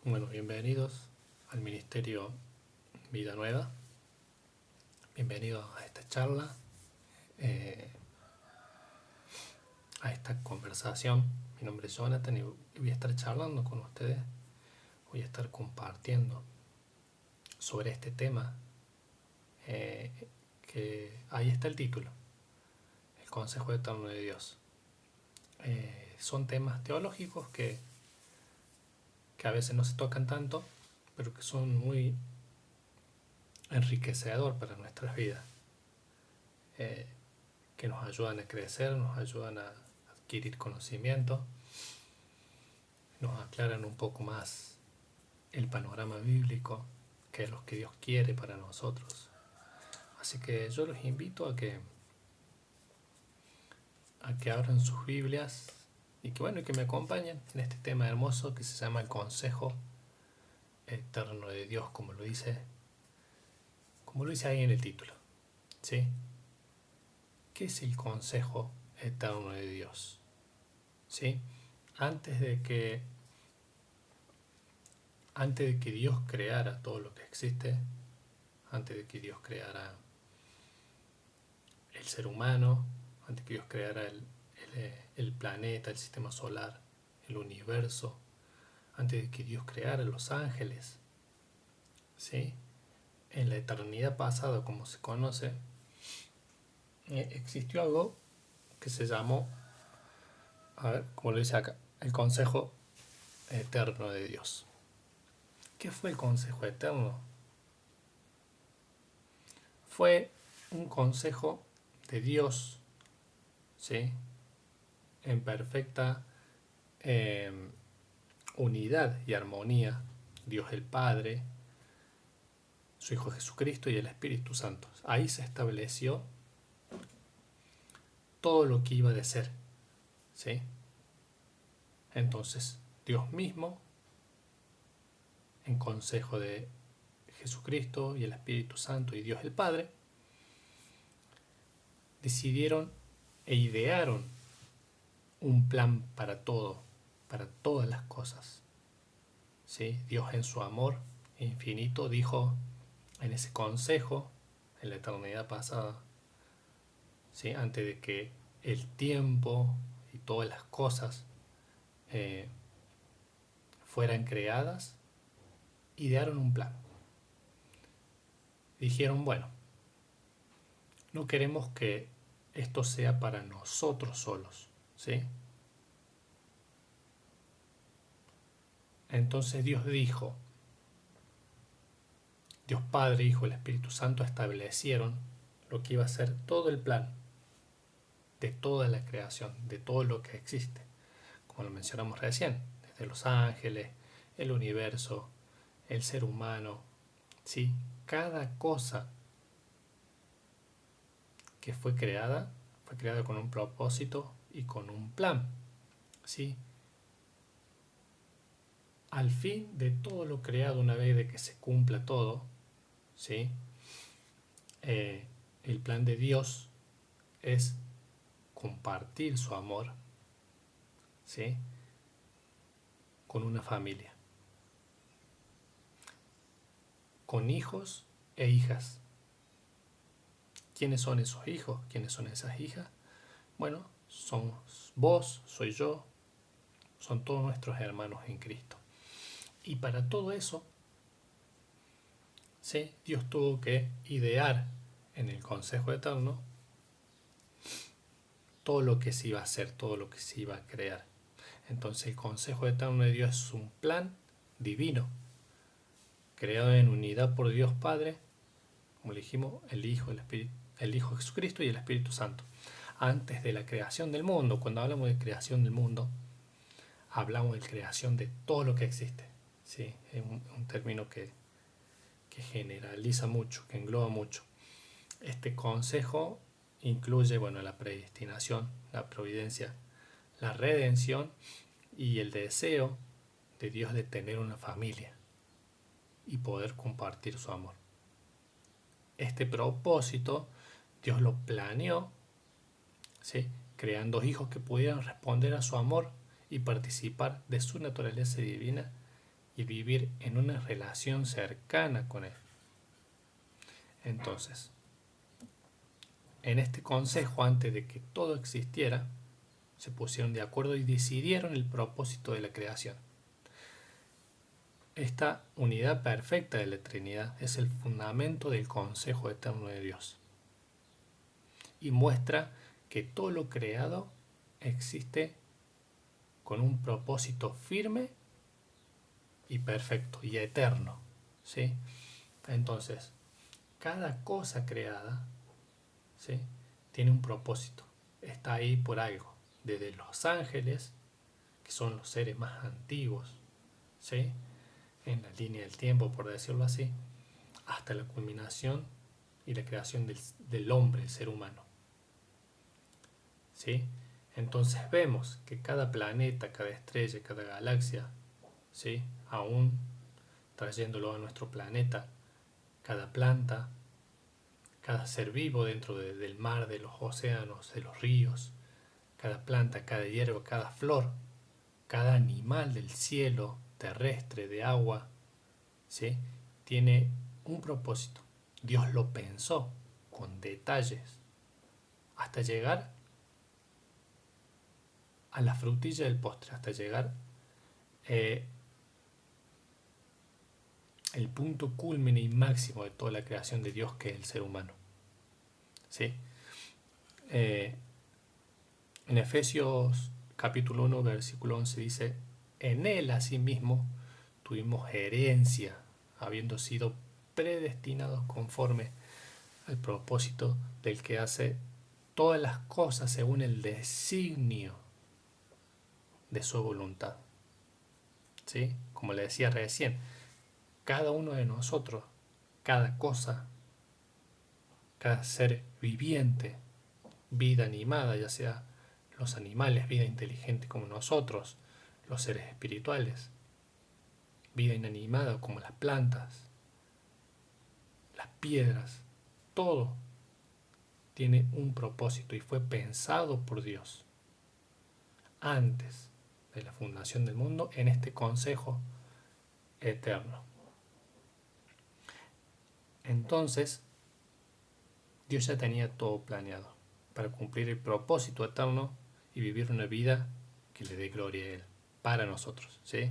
Bueno, bienvenidos al Ministerio Vida Nueva. Bienvenidos a esta charla, eh, a esta conversación. Mi nombre es Jonathan y voy a estar charlando con ustedes. Voy a estar compartiendo sobre este tema, que ahí está el título, el Consejo Eterno de Dios. Son temas teológicos que a veces no se tocan tanto, pero que son muy enriquecedor para nuestras vidas. Que nos ayudan a crecer, nos ayudan a adquirir conocimiento, nos aclaran un poco más el panorama bíblico, que es lo que Dios quiere para nosotros. Así que yo los invito a que abran sus Biblias y que me acompañen en este tema hermoso que se llama el Consejo Eterno de Dios, como lo dice ahí en el título. ¿Sí? ¿Qué es el Consejo Eterno de Dios? ¿Sí? Antes de que antes de que Dios creara todo lo que existe, antes de que Dios creara el ser humano, antes de que Dios creara el planeta, el sistema solar, el universo, antes de que Dios creara los ángeles, ¿sí? En la eternidad pasada, como se conoce, existió algo que se llamó, a ver, como lo dice acá, el Consejo Eterno de Dios. ¿Qué fue el Consejo Eterno? Fue un consejo de Dios, ¿sí? En perfecta eh, unidad y armonía, Dios el Padre, su Hijo Jesucristo y el Espíritu Santo. Ahí se estableció todo lo que iba a ser, ¿sí? Entonces, Dios mismo, en consejo de Jesucristo y el Espíritu Santo y Dios el Padre, decidieron e idearon un plan para todo, para todas las cosas. ¿Sí? Dios en su amor infinito dijo en ese consejo, en la eternidad pasada, ¿sí? Antes de que el tiempo y todas las cosas eh, fueran creadas, idearon un plan. Dijeron, bueno, no queremos que esto sea para nosotros solos, ¿sí? Entonces Dios dijo, Dios Padre, Hijo y el Espíritu Santo establecieron lo que iba a ser todo el plan de toda la creación, de todo lo que existe, como lo mencionamos recién, desde los ángeles, el universo, el ser humano, ¿sí? Cada cosa que fue creada con un propósito y con un plan, ¿sí? Al fin de todo lo creado, una vez de que se cumpla todo, ¿sí? El plan de Dios es compartir su amor, ¿sí? Con una familia, con hijos e hijas. ¿Quiénes son esos hijos? ¿Quiénes son esas hijas? Bueno, son vos, soy yo, son todos nuestros hermanos en Cristo. Y para todo eso, ¿sí? Dios tuvo que idear en el Consejo Eterno todo lo que se iba a hacer, todo lo que se iba a crear. Entonces el Consejo Eterno de Dios es un plan divino, creado en unidad por Dios Padre, como le dijimos, el Hijo Jesucristo y el Espíritu Santo. Antes de la creación del mundo, cuando hablamos de creación del mundo, hablamos de creación de todo lo que existe. ¿Sí? Es un término que generaliza mucho, que engloba mucho. Este consejo incluye, bueno, la predestinación, la providencia, la redención y el deseo de Dios de tener una familia y poder compartir su amor. Este propósito Dios lo planeó, ¿sí? Creando hijos que pudieran responder a su amor y participar de su naturaleza divina y vivir en una relación cercana con Él. Entonces, en este consejo, antes de que todo existiera, se pusieron de acuerdo y decidieron el propósito de la creación. Esta unidad perfecta de la Trinidad es el fundamento del consejo eterno de Dios y muestra que todo lo creado existe con un propósito firme y perfecto y eterno, ¿sí? Entonces, cada cosa creada, ¿sí?, tiene un propósito, está ahí por algo, desde los ángeles, que son los seres más antiguos, ¿sí?, en la línea del tiempo, por decirlo así, hasta la culminación y la creación del hombre, el ser humano, ¿sí? Entonces vemos que cada planeta, cada estrella, cada galaxia, ¿sí?, aún trayéndolo a nuestro planeta, cada planta, cada ser vivo dentro del mar, de los océanos, de los ríos, cada planta, cada hierba, cada flor, cada animal del cielo, terrestre, de agua, ¿sí?, tiene un propósito. Dios lo pensó con detalles hasta llegar a la frutilla del postre, hasta llegar el punto culmine y máximo de toda la creación de Dios, que es el ser humano, ¿sí? En Efesios capítulo 1, versículo 11 dice: en él asimismo tuvimos herencia, habiendo sido predestinados conforme al propósito del que hace todas las cosas según el designio de su voluntad, ¿sí? Como le decía recién, cada uno de nosotros, cada cosa, cada ser viviente, vida animada, ya sea los animales, vida inteligente como nosotros, los seres espirituales, vida inanimada como las plantas, las piedras, todo tiene un propósito y fue pensado por Dios antes de la fundación del mundo en este consejo eterno. Entonces, Dios ya tenía todo planeado para cumplir el propósito eterno y vivir una vida que le dé gloria a Él para nosotros, ¿sí?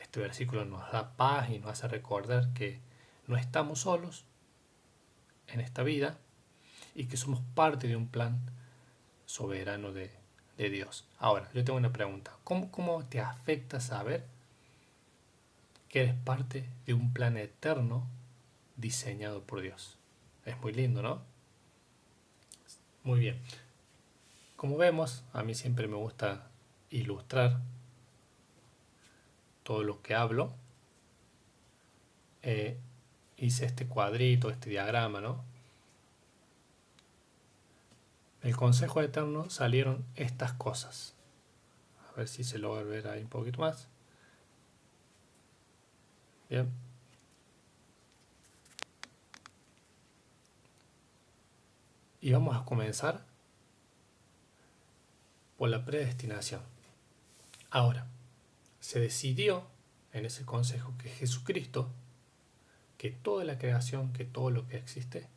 Este versículo nos da paz y nos hace recordar que no estamos solos en esta vida y que somos parte de un plan soberano de Dios. Ahora, yo tengo una pregunta. ¿Cómo te afecta saber que eres parte de un plan eterno diseñado por Dios? Es muy lindo, ¿no? Muy bien. Como vemos, a mí siempre me gusta ilustrar todo lo que hablo. Hice este cuadrito, este diagrama, ¿no? Del consejo eterno salieron estas cosas. A ver si se logra ver ahí un poquito más. Bien. Y vamos a comenzar por la predestinación. Ahora, se decidió en ese consejo que Jesucristo, que toda la creación, que todo lo que existe,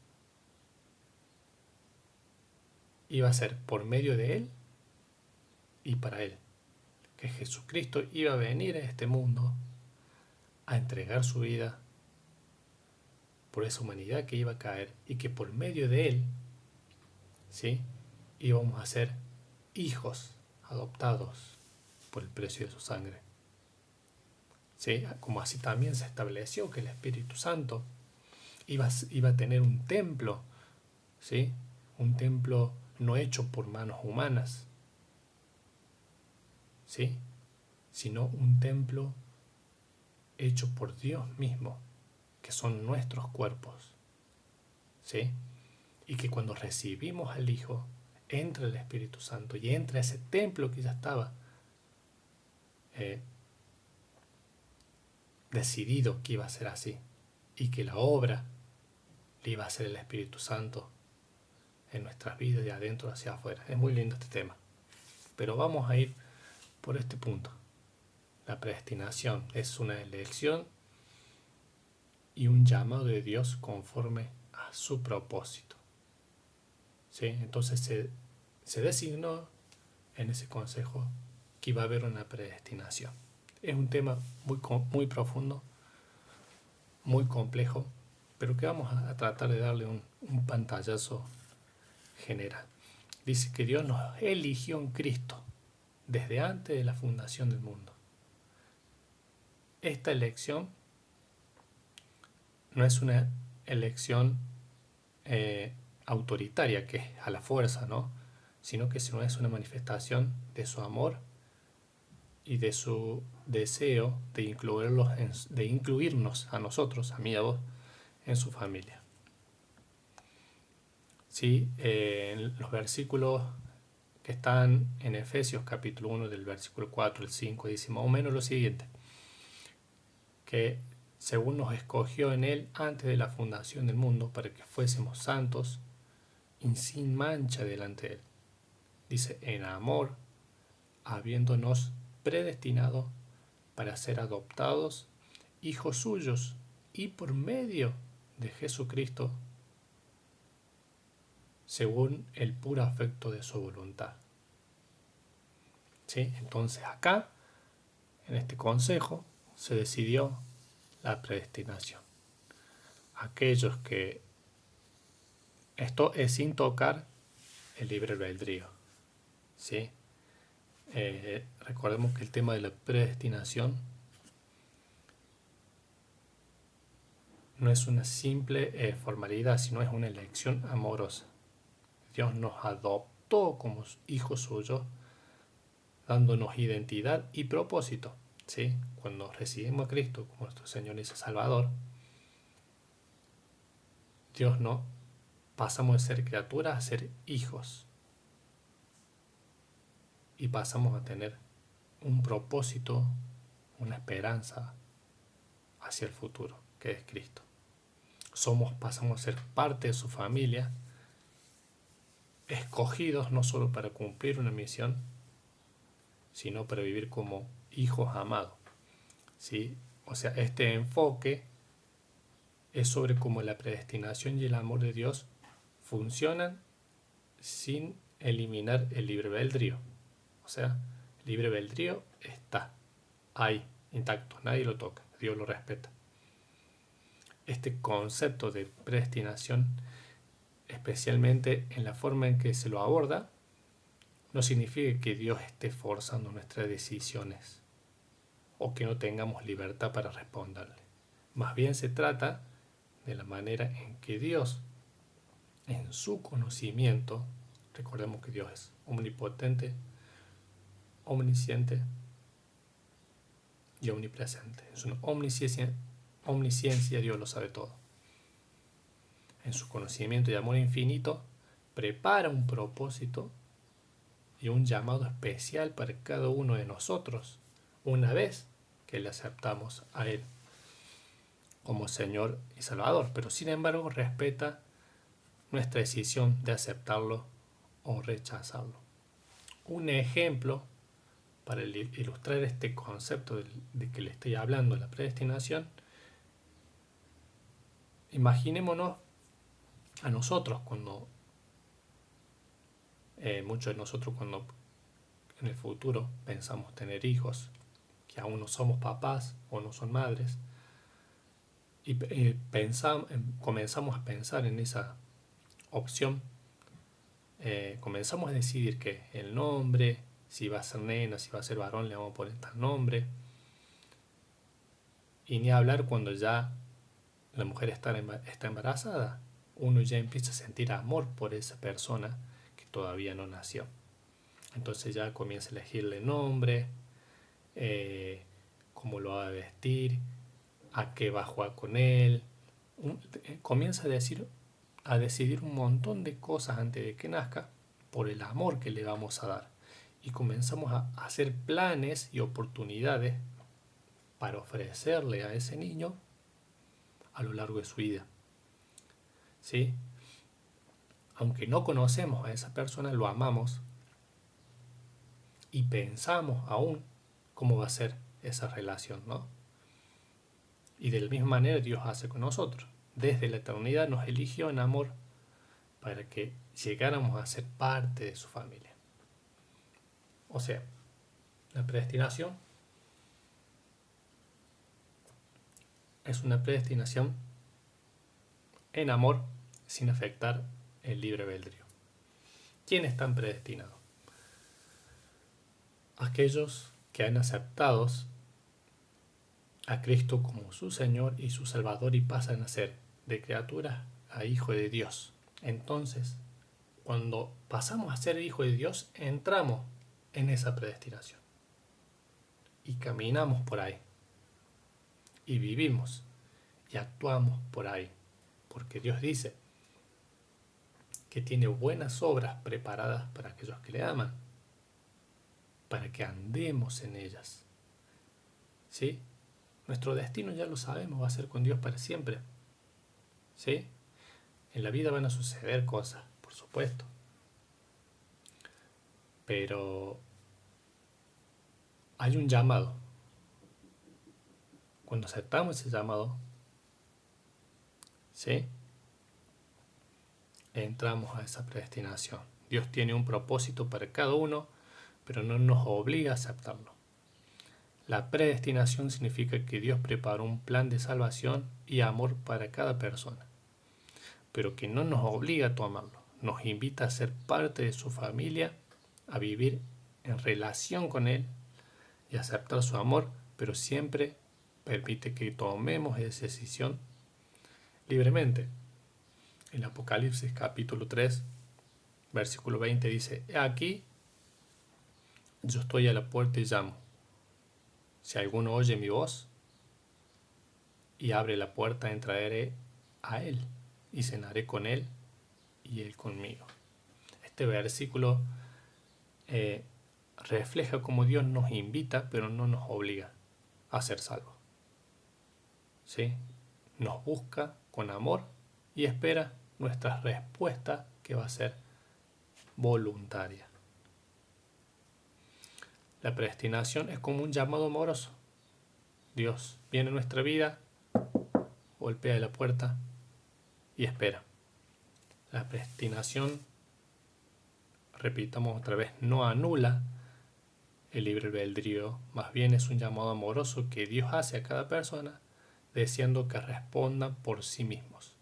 iba a ser por medio de Él y para Él. Que Jesucristo iba a venir a este mundo a entregar su vida por esa humanidad que iba a caer y que por medio de Él, ¿sí?, íbamos a ser hijos adoptados por el precio de su sangre. ¿Sí? Como así también se estableció que el Espíritu Santo iba a tener un templo, ¿sí?, un templo no hecho por manos humanas, ¿sí?, sino un templo hecho por Dios mismo, que son nuestros cuerpos, ¿sí? Y que cuando recibimos al Hijo, entra el Espíritu Santo y entra ese templo que ya estaba decidido que iba a ser así, y que la obra le iba a hacer el Espíritu Santo en nuestras vidas, de adentro hacia afuera. Es muy lindo este tema, pero vamos a ir por este punto. La predestinación es una elección y un llamado de Dios conforme a su propósito. ¿Sí? Entonces se designó en ese consejo que iba a haber una predestinación. Es un tema muy profundo, muy complejo, pero que vamos a tratar de darle un pantallazo general. Dice que Dios nos eligió en Cristo desde antes de la fundación del mundo. Esta elección no es una elección autoritaria, que es a la fuerza, ¿no? Sino que es una manifestación de su amor y de su deseo de incluirnos a nosotros, a mí y a vos, en su familia. ¿Sí? En los versículos que están en Efesios capítulo 1 del versículo 4 al 5 dice más o menos lo siguiente, que según nos escogió en él antes de la fundación del mundo para que fuésemos santos y sin mancha delante de él. Dice, en amor, habiéndonos predestinado para ser adoptados hijos suyos y por medio de Jesucristo según el puro afecto de su voluntad. ¿Sí? Entonces acá, en este consejo, se decidió la predestinación. Aquellos que... Esto es sin tocar el libre albedrío. ¿Sí? Recordemos que el tema de la predestinación no es una simple formalidad, sino es una elección amorosa. Dios nos adoptó como hijos suyos, dándonos identidad y propósito. ¿Sí? Cuando recibimos a Cristo como nuestro Señor y Salvador, Dios nos pasamos de ser criaturas a ser hijos. Y pasamos a tener un propósito, una esperanza hacia el futuro, que es Cristo. Pasamos a ser parte de su familia, escogidos no solo para cumplir una misión, sino para vivir como hijos amados. ¿Sí? O sea, este enfoque es sobre cómo la predestinación y el amor de Dios funcionan sin eliminar el libre albedrío. O sea, el libre albedrío está ahí, intacto, nadie lo toca, Dios lo respeta. Este concepto de predestinación, especialmente en la forma en que se lo aborda, no significa que Dios esté forzando nuestras decisiones o que no tengamos libertad para responderle. Más bien se trata de la manera en que Dios, en su conocimiento, recordemos que Dios es omnipotente, omnisciente y omnipresente. En su omnisciencia Dios lo sabe todo. En su conocimiento y amor infinito, prepara un propósito y un llamado especial para cada uno de nosotros, una vez que le aceptamos a Él como Señor y Salvador, pero sin embargo respeta nuestra decisión de aceptarlo o rechazarlo. Un ejemplo para ilustrar este concepto de que le estoy hablando, la predestinación, imaginémonos a nosotros muchos de nosotros cuando en el futuro pensamos tener hijos, que aún no somos papás o no son madres, y comenzamos a pensar en esa opción, comenzamos a decidir que el nombre, si va a ser nena, si va a ser varón, le vamos a poner tal nombre, y ni hablar cuando ya la mujer está embarazada, uno ya empieza a sentir amor por esa persona que todavía no nació. Entonces ya comienza a elegirle nombre, cómo lo va a vestir, a qué va a jugar con él. Comienza a decidir un montón de cosas antes de que nazca por el amor que le vamos a dar. Y comenzamos a hacer planes y oportunidades para ofrecerle a ese niño a lo largo de su vida. ¿Sí? Aunque no conocemos a esa persona, lo amamos y pensamos aún cómo va a ser esa relación, ¿no? Y de la misma manera Dios hace con nosotros. Desde la eternidad nos eligió en amor para que llegáramos a ser parte de su familia. O sea, la predestinación es una predestinación en amor sin afectar el libre albedrío. ¿Quiénes están predestinados? Aquellos que han aceptado a Cristo como su Señor y su Salvador y pasan a ser de criatura a hijo de Dios. Entonces, cuando pasamos a ser hijo de Dios, entramos en esa predestinación y caminamos por ahí y vivimos y actuamos por ahí, porque Dios dice que tiene buenas obras preparadas para aquellos que le aman, para que andemos en ellas. ¿Sí? Nuestro destino ya lo sabemos, va a ser con Dios para siempre. ¿Sí? En la vida van a suceder cosas, por supuesto. Pero hay un llamado. Cuando aceptamos ese llamado, ¿sí? Entramos a esa predestinación. Dios tiene un propósito para cada uno, pero no nos obliga a aceptarlo. La predestinación significa que Dios preparó un plan de salvación y amor para cada persona, pero que no nos obliga a tomarlo. Nos invita a ser parte de su familia, a vivir en relación con Él y a aceptar su amor, pero siempre permite que tomemos esa decisión libremente. En Apocalipsis capítulo 3, versículo 20 dice: aquí yo estoy a la puerta y llamo. Si alguno oye mi voz y abre la puerta, entraré a él y cenaré con él y él conmigo. Este versículo refleja cómo Dios nos invita, pero no nos obliga a ser salvos. ¿Sí? Nos busca con amor y espera nuestra respuesta, que va a ser voluntaria. La predestinación es como un llamado amoroso. Dios viene a nuestra vida, golpea la puerta y espera. La predestinación, repitamos otra vez, no anula el libre albedrío, más bien es un llamado amoroso que Dios hace a cada persona, deseando que respondan por sí mismos.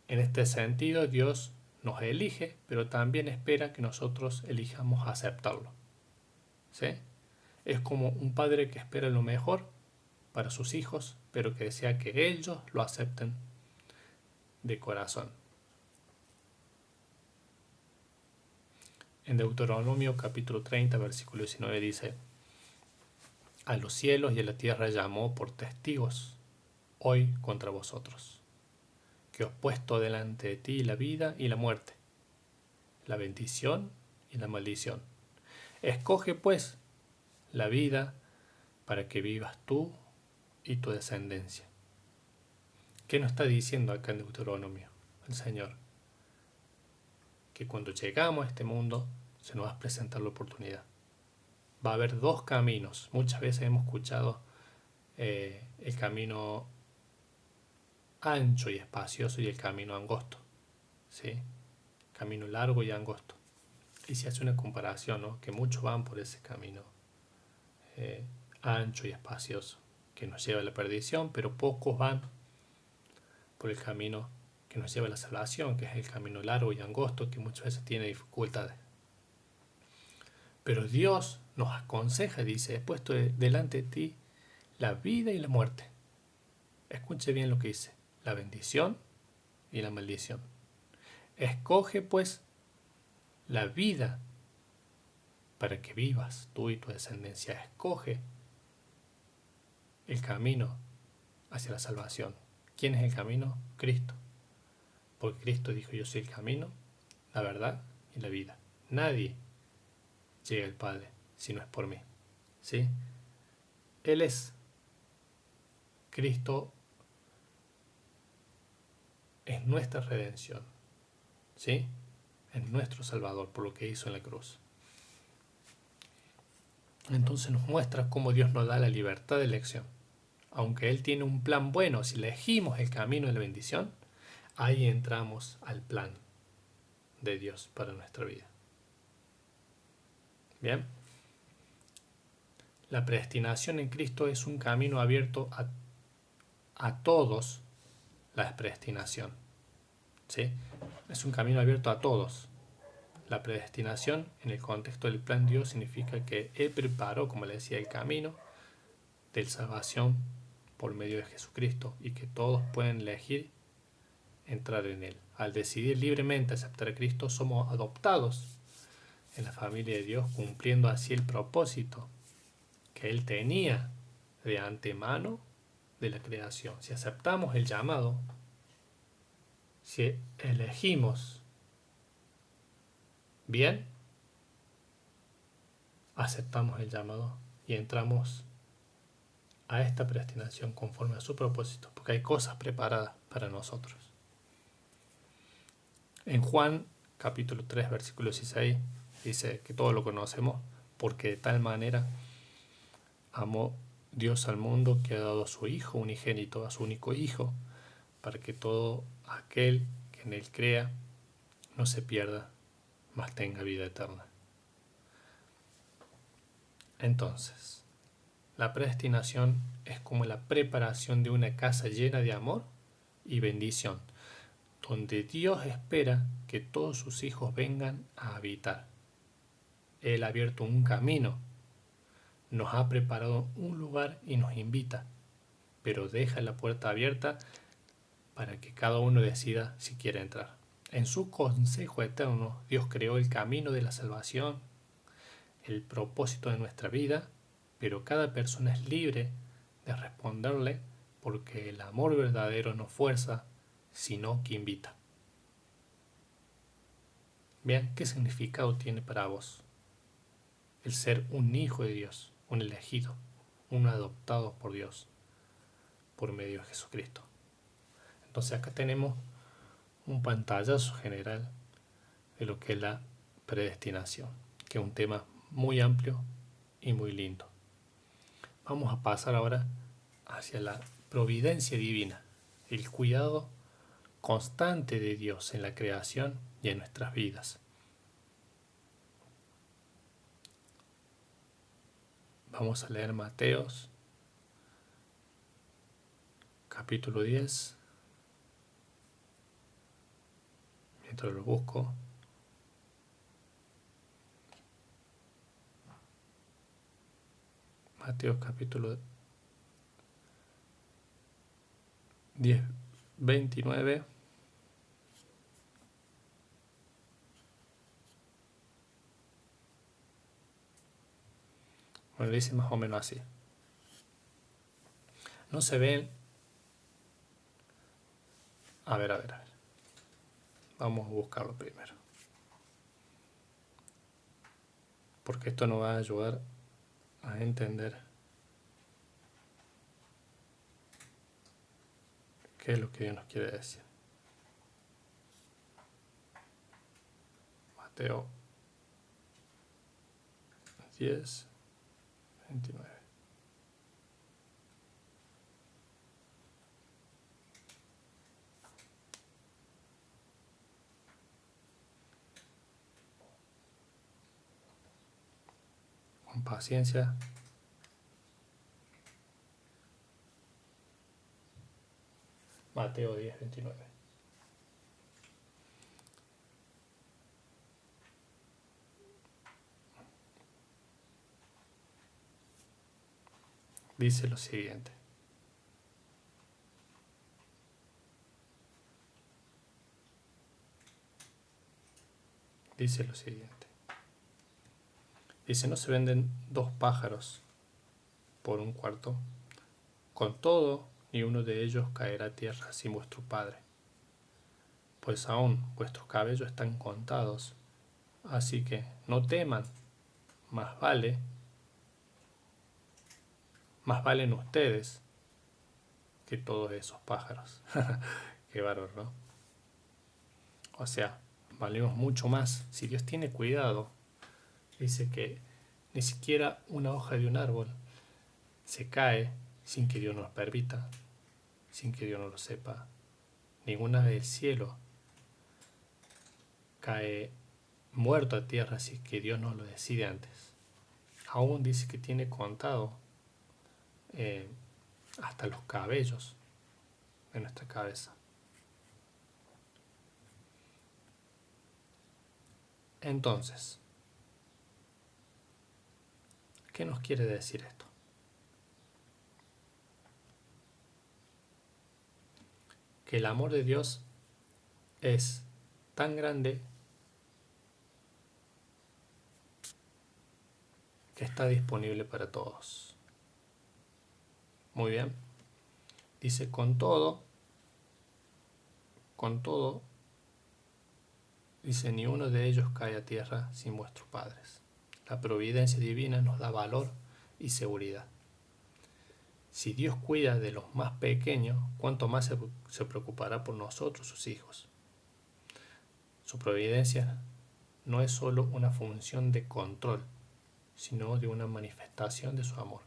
En este sentido, Dios nos elige, pero también espera que nosotros elijamos aceptarlo. ¿Sí? Es como un padre que espera lo mejor para sus hijos, pero que desea que ellos lo acepten de corazón. En Deuteronomio capítulo 30, versículo 19 dice: a los cielos y a la tierra llamó por testigos hoy contra vosotros, que os he puesto delante de ti la vida y la muerte, la bendición y la maldición. Escoge pues la vida para que vivas tú y tu descendencia. ¿Qué nos está diciendo acá en Deuteronomio el Señor? Que cuando llegamos a este mundo se nos va a presentar la oportunidad. Va a haber dos caminos. Muchas veces hemos escuchado el camino ancho y espacioso y el camino angosto. ¿Sí? Camino largo y angosto. Y se hace una comparación, ¿no? Que muchos van por ese camino ancho y espacioso, que nos lleva a la perdición, pero pocos van por el camino que nos lleva a la salvación, que es el camino largo y angosto, que muchas veces tiene dificultades. Pero Dios nos aconseja, dice: he puesto delante de ti la vida y la muerte. Escuche bien lo que dice: la bendición y la maldición. Escoge pues la vida para que vivas tú y tu descendencia. Escoge el camino hacia la salvación. ¿Quién es el camino? Cristo. Porque Cristo dijo: yo soy el camino, la verdad y la vida. Nadie llega al Padre si no es por mí. ¿Sí? Él es Cristo, es nuestra redención. ¿Sí? Es nuestro Salvador por lo que hizo en la cruz. Entonces nos muestra cómo Dios nos da la libertad de elección. Aunque Él tiene un plan bueno, si elegimos el camino de la bendición, ahí entramos al plan de Dios para nuestra vida. Bien, la predestinación en Cristo es un camino abierto a todos. La predestinación, ¿sí? Es un camino abierto a todos. La predestinación en el contexto del plan de Dios significa que Él preparó, como le decía, el camino de salvación por medio de Jesucristo y que todos pueden elegir entrar en Él. Al decidir libremente aceptar a Cristo, somos adoptados en la familia de Dios, cumpliendo así el propósito que Él tenía de antemano de la creación. Si aceptamos el llamado, si elegimos bien, aceptamos el llamado y entramos a esta predestinación conforme a su propósito, porque hay cosas preparadas para nosotros. En Juan capítulo 3 versículo 16 dice que todo lo conocemos, porque de tal manera amó Dios al mundo que ha dado a su Hijo unigénito, a su único Hijo, para que todo aquel que en Él crea no se pierda, mas tenga vida eterna. Entonces, la predestinación es como la preparación de una casa llena de amor y bendición, donde Dios espera que todos sus hijos vengan a habitar. Él ha abierto un camino, nos ha preparado un lugar y nos invita, pero deja la puerta abierta para que cada uno decida si quiere entrar. En su consejo eterno, Dios creó el camino de la salvación, el propósito de nuestra vida, pero cada persona es libre de responderle porque el amor verdadero no fuerza, sino que invita. Bien, ¿qué significado tiene para vos el ser un hijo de Dios, un elegido, un adoptado por Dios por medio de Jesucristo? Entonces acá tenemos un pantallazo general de lo que es la predestinación, que es un tema muy amplio y muy lindo. Vamos a pasar ahora hacia la providencia divina, el cuidado constante de Dios en la creación y en nuestras vidas. Vamos a leer Mateos, capítulo 10. Mientras lo busco. Mateos, capítulo 10, 29. Bueno, dice más o menos así. No se ven. A ver. Vamos a buscarlo primero. Porque esto nos va a ayudar a entender qué es lo que Dios nos quiere decir. Mateo 10, 29. Con paciencia. Mateo 10, 29. Dice lo siguiente. Dice lo siguiente. Dice, no se venden 2 pájaros por un cuarto. Con todo, ni uno de ellos caerá a tierra sin vuestro Padre. Pues aún vuestros cabellos están contados. Así que no teman, más valen ustedes que todos esos pájaros. Qué bárbaro, ¿no? O sea, valemos mucho más. Si Dios tiene cuidado, dice que Ni siquiera una hoja de un árbol se cae sin que Dios nos permita, sin que Dios no lo sepa. Ninguna ave del cielo cae muerto a tierra si es que Dios no lo decide antes. Aún dice que tiene contado eh, hasta los cabellos de nuestra cabeza. Entonces, ¿qué nos quiere decir esto? Que el amor de Dios es tan grande que está disponible para todos. Muy bien. Dice, con todo, dice, ni uno de ellos cae a tierra sin vuestros padres. La providencia divina nos da valor y seguridad. Si Dios cuida de los más pequeños, ¿cuánto más se preocupará por nosotros, sus hijos? Su providencia no es solo una función de control, sino de una manifestación de su amor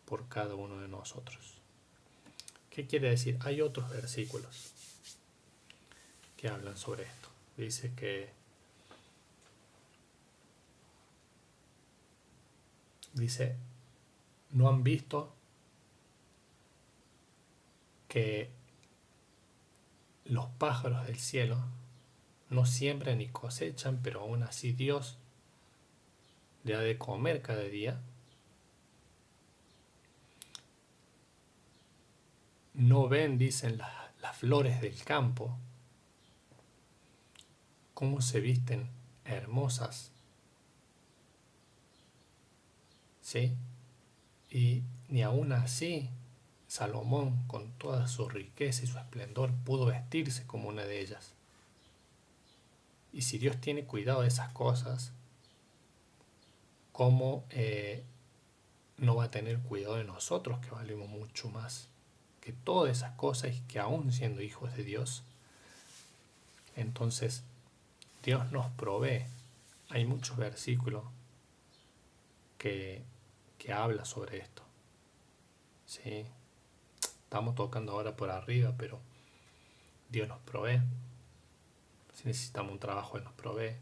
por cada uno de nosotros. ¿Qué quiere decir? Hay otros versículos que hablan sobre esto. Dice, ¿no han visto que los pájaros del cielo no siembran ni cosechan, pero aún así Dios le da de comer cada día? No ven, dicen, las flores del campo, cómo se visten hermosas, ¿sí? Y ni aún así Salomón, con toda su riqueza y su esplendor, pudo vestirse como una de ellas. Y si Dios tiene cuidado de esas cosas, ¿cómo no va a tener cuidado de nosotros, que valemos mucho más que todas esas cosas y que aún siendo hijos de Dios? Entonces, Dios nos provee. Hay muchos versículos que habla sobre esto. ¿Sí? Estamos tocando ahora por arriba, pero Dios nos provee. Si necesitamos un trabajo, Él nos provee.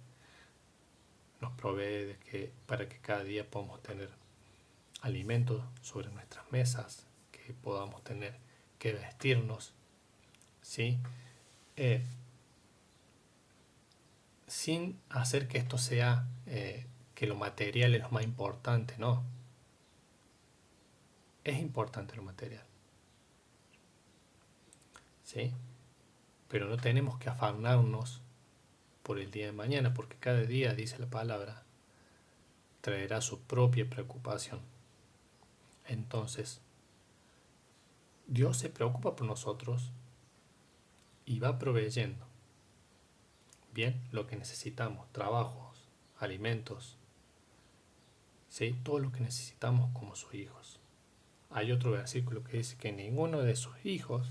Nos provee para que cada día podamos tener alimentos sobre nuestras mesas, que podamos tener que vestirnos, ¿sí? Sin hacer que esto sea que lo material es lo más importante, no. Es importante lo material, ¿sí? Pero no tenemos que afanarnos por el día de mañana, porque cada día, dice la palabra, traerá su propia preocupación. Entonces, Dios se preocupa por nosotros y va proveyendo, bien, lo que necesitamos, trabajos, alimentos, ¿sí? Todo lo que necesitamos como sus hijos. Hay otro versículo que dice que ninguno de sus hijos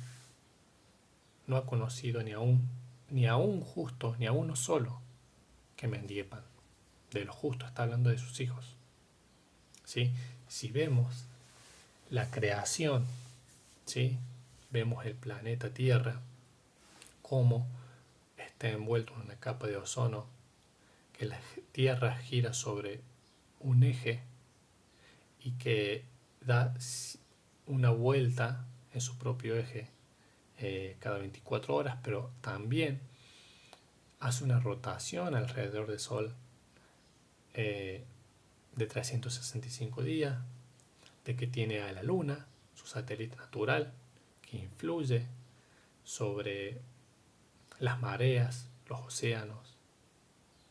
no ha conocido ni a un justo, ni a uno solo que mendigue pan. De los justos está hablando de sus hijos. ¿Sí? Si vemos la creación, ¿sí? Vemos el planeta Tierra, cómo está envuelto en una capa de ozono, que la Tierra gira sobre un eje y que da una vuelta en su propio eje cada 24 horas, pero también hace una rotación alrededor del Sol de 365 días, de que tiene a la Luna, su satélite natural, que influye sobre las mareas, los océanos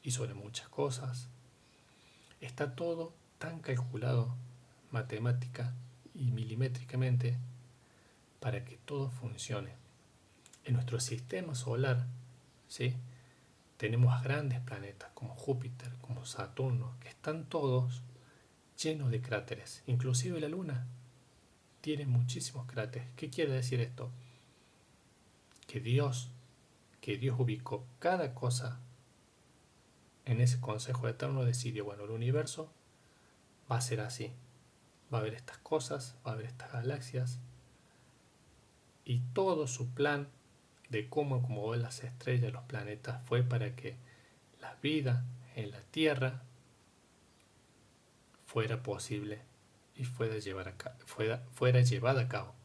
y sobre muchas cosas. Está todo tan calculado matemática y milimétricamente para que todo funcione. En nuestro sistema solar, ¿sí? Tenemos grandes planetas como Júpiter, como Saturno, que están todos llenos de cráteres. Inclusive la Luna tiene muchísimos cráteres. ¿Qué quiere decir esto? Que Dios ubicó cada cosa en ese consejo eterno, decidió, bueno, el universo va a ser así. Va a haber estas cosas, va a haber estas galaxias. Y todo su plan de cómo acomodó las estrellas, los planetas, fue para que la vida en la Tierra fuera posible y fuera llevada a cabo.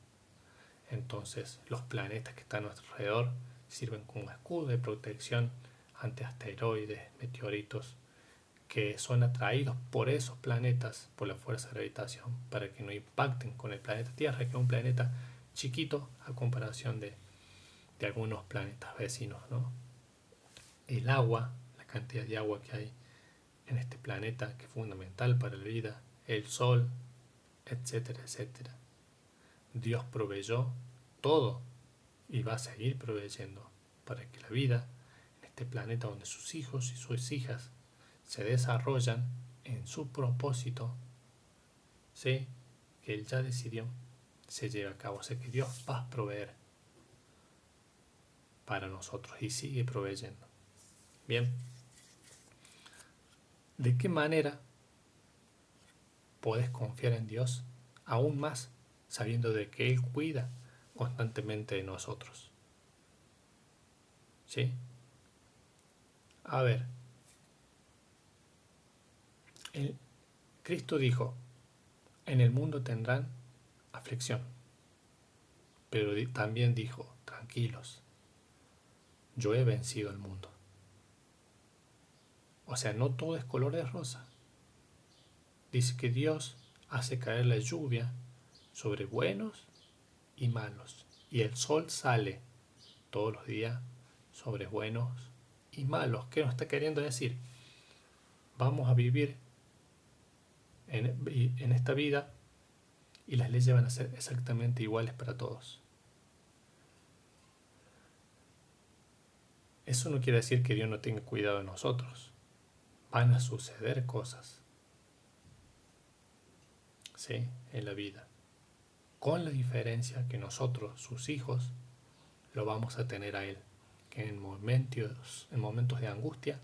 Entonces los planetas que están a nuestro alrededor sirven como escudo de protección ante asteroides, meteoritos, que son atraídos por esos planetas por la fuerza de gravitación para que no impacten con el planeta Tierra, que es un planeta chiquito a comparación de algunos planetas vecinos, ¿no? El agua, la cantidad de agua que hay en este planeta, que es fundamental para la vida, el sol, etcétera, etcétera. Dios proveyó todo y va a seguir proveyendo para que la vida en este planeta, donde sus hijos y sus hijas se desarrollan en su propósito, ¿sí?, que Él ya decidió, se lleve a cabo. O sea que Dios va a proveer para nosotros y sigue proveyendo. Bien, ¿de qué manera podés confiar en Dios aún más sabiendo de que Él cuida constantemente de nosotros? ¿Sí? A ver, Cristo dijo, en el mundo tendrán aflicción, pero también dijo, tranquilos, yo he vencido al mundo. O sea, no todo es color de rosa. Dice que Dios hace caer la lluvia sobre buenos y malos, y el sol sale todos los días sobre buenos y malos. ¿Qué nos está queriendo decir? Vamos a vivir en esta vida y las leyes van a ser exactamente iguales para todos. Eso no quiere decir que Dios no tenga cuidado de nosotros. Van a suceder cosas, ¿sí?, en la vida, con la diferencia que nosotros, sus hijos, lo vamos a tener a Él, que en momentos de angustia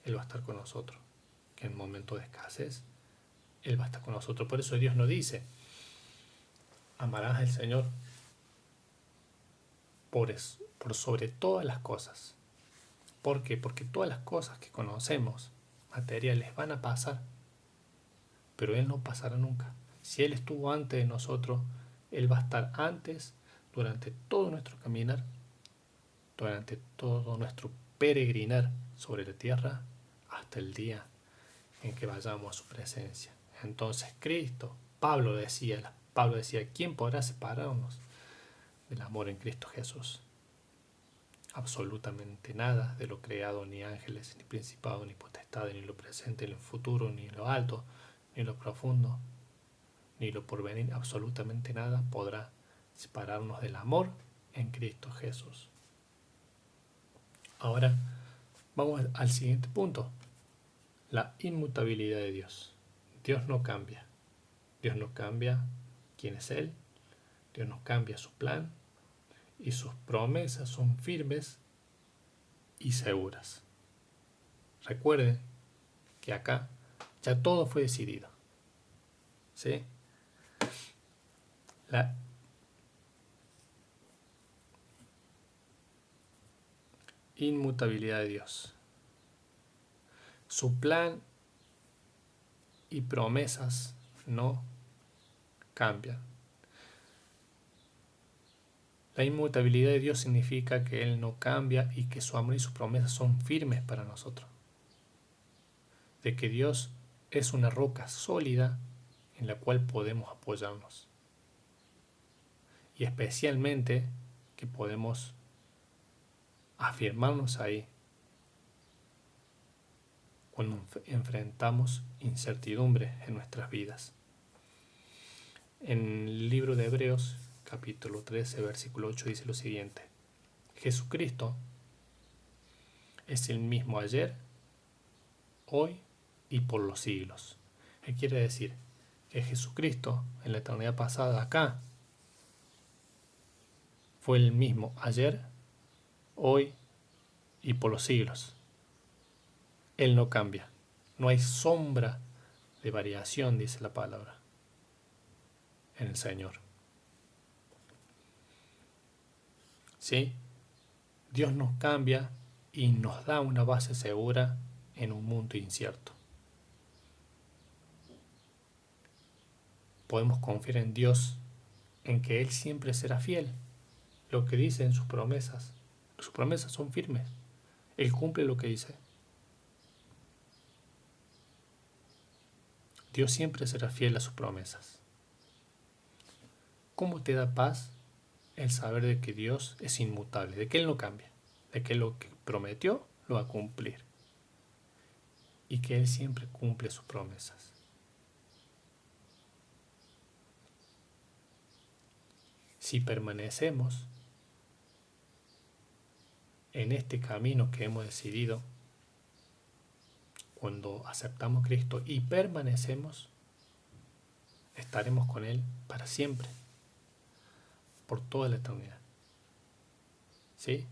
Él va a estar con nosotros, que en momentos de escasez Él va a estar con nosotros. Por eso Dios nos dice, amarás al Señor por sobre todas las cosas. ¿Por qué? Porque todas las cosas que conocemos, materiales, van a pasar, pero Él no pasará nunca. Si Él estuvo antes de nosotros, Él va a estar antes, durante todo nuestro caminar, durante todo nuestro peregrinar sobre la tierra, hasta el día en que vayamos a su presencia. Entonces Cristo, Pablo decía, ¿quién podrá separarnos del amor en Cristo Jesús? Absolutamente nada de lo creado, ni ángeles, ni principados, ni potestades, ni lo presente, ni lo futuro, ni lo alto, ni lo profundo, ni lo porvenir. Absolutamente nada podrá separarnos del amor en Cristo Jesús. Ahora vamos al siguiente punto, la inmutabilidad de Dios. Dios no cambia. Dios no cambia quién es Él. Dios no cambia su plan. Y sus promesas son firmes y seguras. Recuerden que acá ya todo fue decidido, ¿sí? La inmutabilidad de Dios. Su plan y promesas no cambian. La inmutabilidad de Dios significa que Él no cambia y que su amor y sus promesas son firmes para nosotros. De que Dios es una roca sólida en la cual podemos apoyarnos. Y especialmente que podemos afirmarnos ahí cuando enfrentamos incertidumbre en nuestras vidas. En el libro de Hebreos, capítulo 13, versículo 8, dice lo siguiente: Jesucristo es el mismo ayer, hoy y por los siglos. ¿Qué quiere decir? Que Jesucristo en la eternidad pasada acá fue el mismo ayer, hoy y por los siglos. Él no cambia. No hay sombra de variación, dice la palabra, en el Señor. ¿Sí? Dios nos cambia y nos da una base segura en un mundo incierto. Podemos confiar en Dios, en que Él siempre será fiel, lo que dice en sus promesas. Sus promesas son firmes. Él cumple lo que dice. Dios siempre será fiel a sus promesas. ¿Cómo te da paz el saber de que Dios es inmutable, de que Él no cambia, de que lo que prometió lo va a cumplir y que Él siempre cumple sus promesas? Si permanecemos en este camino que hemos decidido, cuando aceptamos a Cristo y permanecemos, estaremos con Él para siempre, por toda la eternidad. ¿Sí?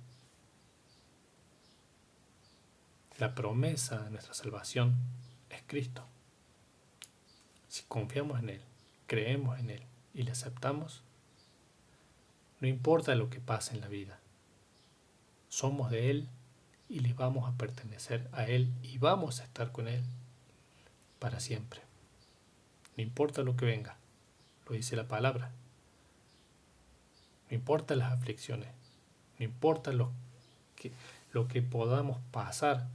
La promesa de nuestra salvación es Cristo. Si confiamos en Él, creemos en Él y le aceptamos, no importa lo que pase en la vida, somos de Él y le vamos a pertenecer a Él y vamos a estar con Él para siempre. No importa lo que venga, lo dice la palabra. No importa las aflicciones, no importa lo que podamos pasar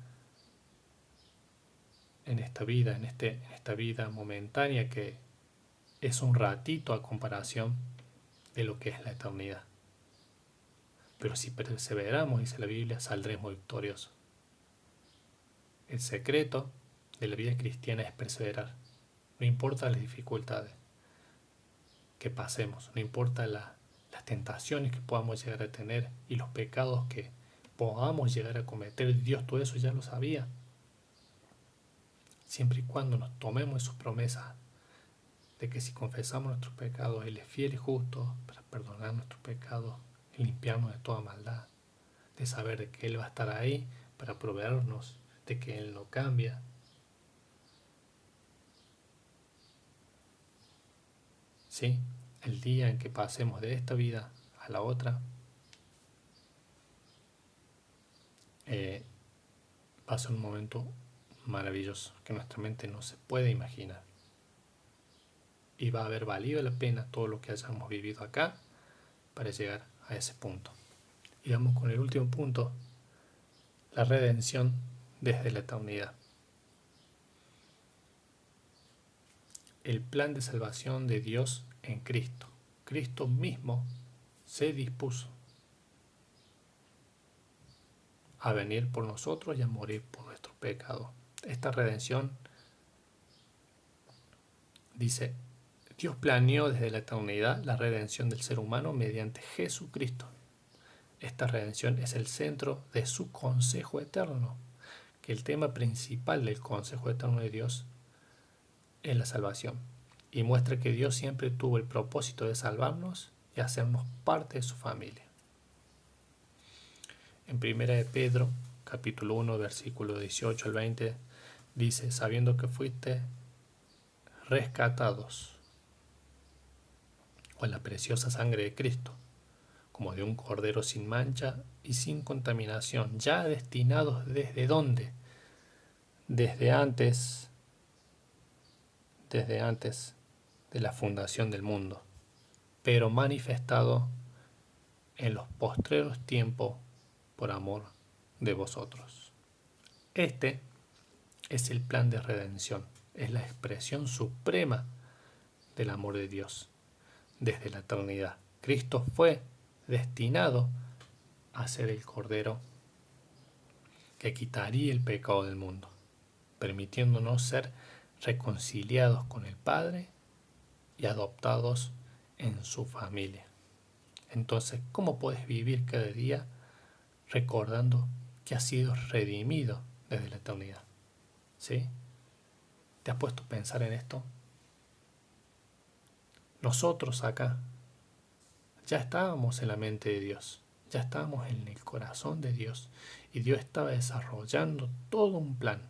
en esta vida, en esta vida momentánea que es un ratito a comparación de lo que es la eternidad. Pero si perseveramos, dice la Biblia, saldremos victoriosos. El secreto de la vida cristiana es perseverar. No importa las dificultades que pasemos, no importa las tentaciones que podamos llegar a tener y los pecados que podamos llegar a cometer. Dios todo eso ya lo sabía. Siempre y cuando nos tomemos de sus promesas de que si confesamos nuestros pecados, Él es fiel y justo para perdonar nuestros pecados y limpiarnos de toda maldad, de saber de que Él va a estar ahí para proveernos, de que Él no cambia. ¿Sí? El día en que pasemos de esta vida a la otra, va a ser un momento maravilloso que nuestra mente no se puede imaginar. Y va a haber valido la pena todo lo que hayamos vivido acá para llegar a ese punto. Y vamos con el último punto, la redención desde la eternidad. El plan de salvación de Dios en Cristo. Cristo mismo se dispuso a venir por nosotros y a morir por nuestros pecados. Esta redención, dice, Dios planeó desde la eternidad la redención del ser humano mediante Jesucristo. Esta redención es el centro de su consejo eterno, que el tema principal del consejo eterno de Dios es la salvación, y muestra que Dios siempre tuvo el propósito de salvarnos y hacernos parte de su familia. En 1 de Pedro, capítulo 1, versículo 18 al 20, dice, sabiendo que fuiste rescatados con la preciosa sangre de Cristo, como de un cordero sin mancha y sin contaminación, ya destinados desde dónde, desde antes de la fundación del mundo, pero manifestado en los postreros tiempos por amor de vosotros. Este es el plan de redención, es la expresión suprema del amor de Dios desde la eternidad. Cristo fue destinado a ser el Cordero que quitaría el pecado del mundo, permitiéndonos ser reconciliados con el Padre y adoptados en su familia. Entonces, ¿cómo puedes vivir cada día recordando que has sido redimido desde la eternidad? ¿Sí? ¿Te has puesto a pensar en esto? Nosotros acá ya estábamos en la mente de Dios, ya estábamos en el corazón de Dios y Dios estaba desarrollando todo un plan.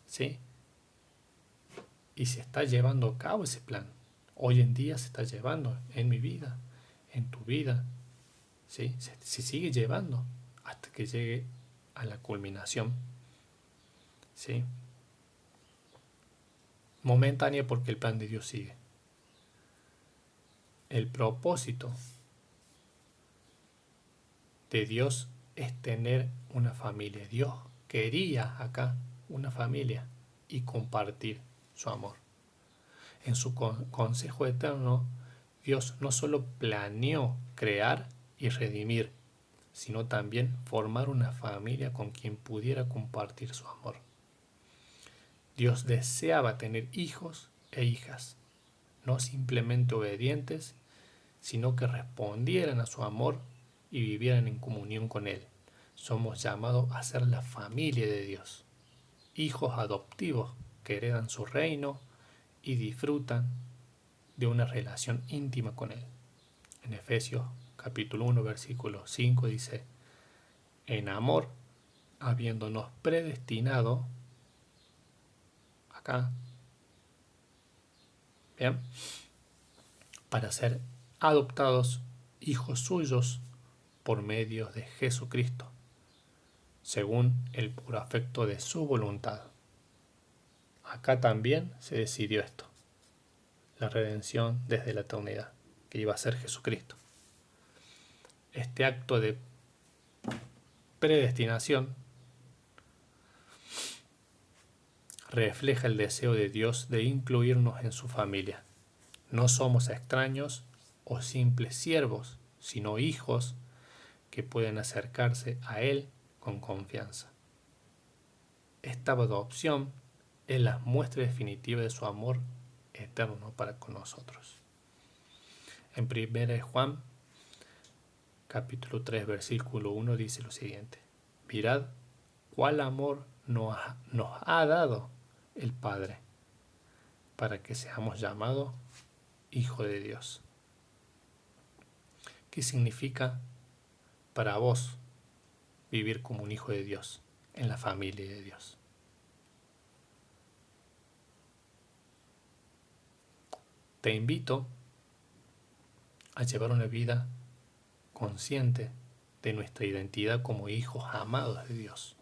¿sí? Y se está llevando a cabo ese plan. Hoy en día se está llevando en mi vida, en tu vida, ¿sí? Se sigue llevando hasta que llegue a la culminación, ¿sí? Momentánea porque el plan de Dios sigue. El propósito de Dios es tener una familia. Dios quería acá una familia y compartir su amor. En su consejo eterno, Dios no solo planeó crear y redimir, sino también formar una familia con quien pudiera compartir su amor. Dios deseaba tener hijos e hijas, no simplemente obedientes, sino que respondieran a su amor y vivieran en comunión con Él. Somos llamados a ser la familia de Dios, hijos adoptivos que heredan su reino y disfrutan de una relación íntima con Él. En Efesios capítulo 1, versículo 5 dice, en amor, habiéndonos predestinado, acá, ¿bien?, para ser adoptados hijos suyos por medio de Jesucristo, según el puro afecto de su voluntad. Acá también se decidió esto, la redención desde la eternidad, que iba a ser Jesucristo. Este acto de predestinación refleja el deseo de Dios de incluirnos en su familia. No somos extraños o simples siervos, sino hijos que pueden acercarse a Él con confianza. Esta adopción es la muestra definitiva de su amor eterno para con nosotros. En 1 Juan, capítulo 3, versículo 1 dice lo siguiente: mirad cuál amor nos ha dado el Padre, para que seamos llamados hijos de Dios. ¿Qué significa para vos vivir como un hijo de Dios, en la familia de Dios? Te invito a llevar una vida consciente de nuestra identidad como hijos amados de Dios.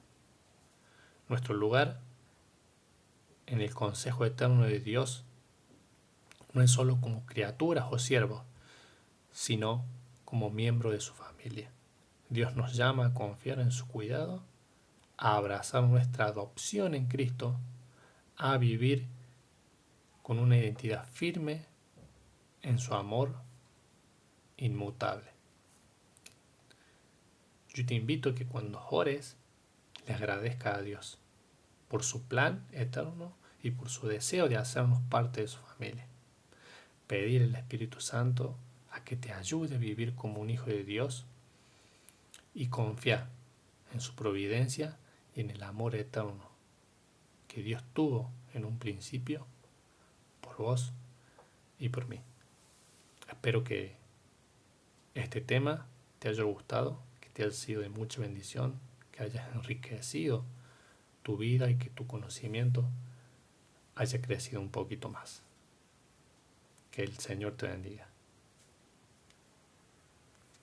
Nuestro lugar en el consejo eterno de Dios no es solo como criaturas o siervos, sino como miembro de su familia. Dios nos llama a confiar en su cuidado, a abrazar nuestra adopción en Cristo, a vivir con una identidad firme en su amor inmutable. Yo te invito a que cuando ores le agradezca a Dios por su plan eterno y por su deseo de hacernos parte de su familia. Pedir al Espíritu Santo a que te ayude a vivir como un hijo de Dios y confiar en su providencia y en el amor eterno que Dios tuvo en un principio por vos y por mí. Espero que este tema te haya gustado, que te haya sido de mucha bendición, que hayas enriquecido tu vida y que tu conocimiento haya crecido un poquito más. Que el Señor te bendiga.